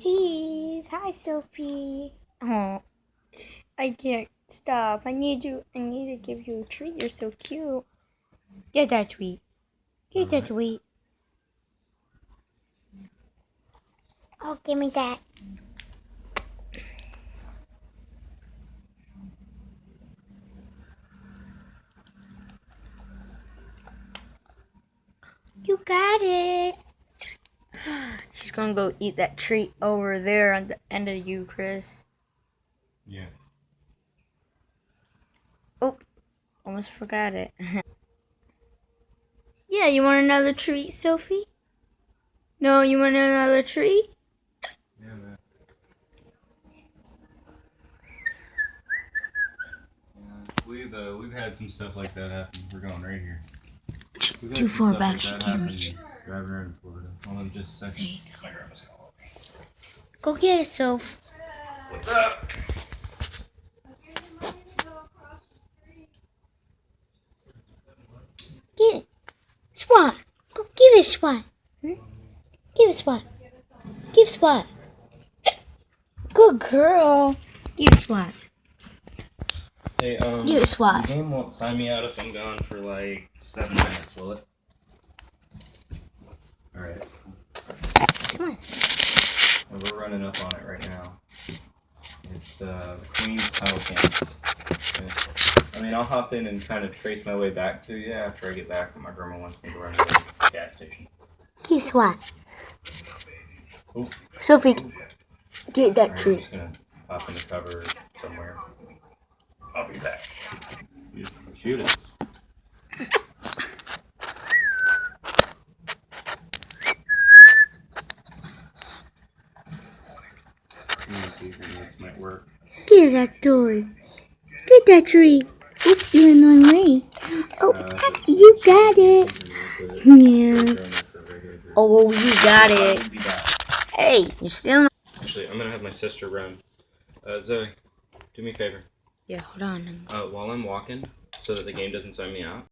Cheese. Hi, Sophie. Oh, I can't stop. I need to give you a treat. You're so cute. Get that treat. Get that treat. Oh, give me that. You got it. She's gonna go eat that treat over there on the end of you, Chris. Yeah. Oh, almost forgot it. Yeah, you want another treat, Sophie? No, you want another treat? Yeah, man. We've had some stuff like that happen. We're going right here. We've had Too some far stuff back, like she that can't happen reach. driving around in Florida. Hold on just a second. There you My grandma's calling me. Go get it, Soph. What's up? Get it. Swat. Go give it, Swat. Give it, Swat. Give Swat. Good girl. Give Swat. Hey, Give it, Swat. the game won't sign me out if I'm gone for like 7 minutes, will it? Alright. Come on. And we're running up on it right now. It's Queen's Tunnel Camp. Okay. I mean, I'll hop in and kind of trace my way back to you after I get back, but my grandma wants me to run to the gas station. Give Swat. Oh. Sophie, get that I'm treat. just gonna hop in the cover somewhere. I'll be back. Shoot it. This might work. Get that toy. Get that treat. It's doing on me. Oh, you got it. Yeah. Oh, you got it. Hey, you're still not. Actually, I'm gonna have my sister run. Zoe, do me a favor. Yeah, hold on. While I'm walking, so that the game doesn't sign me out,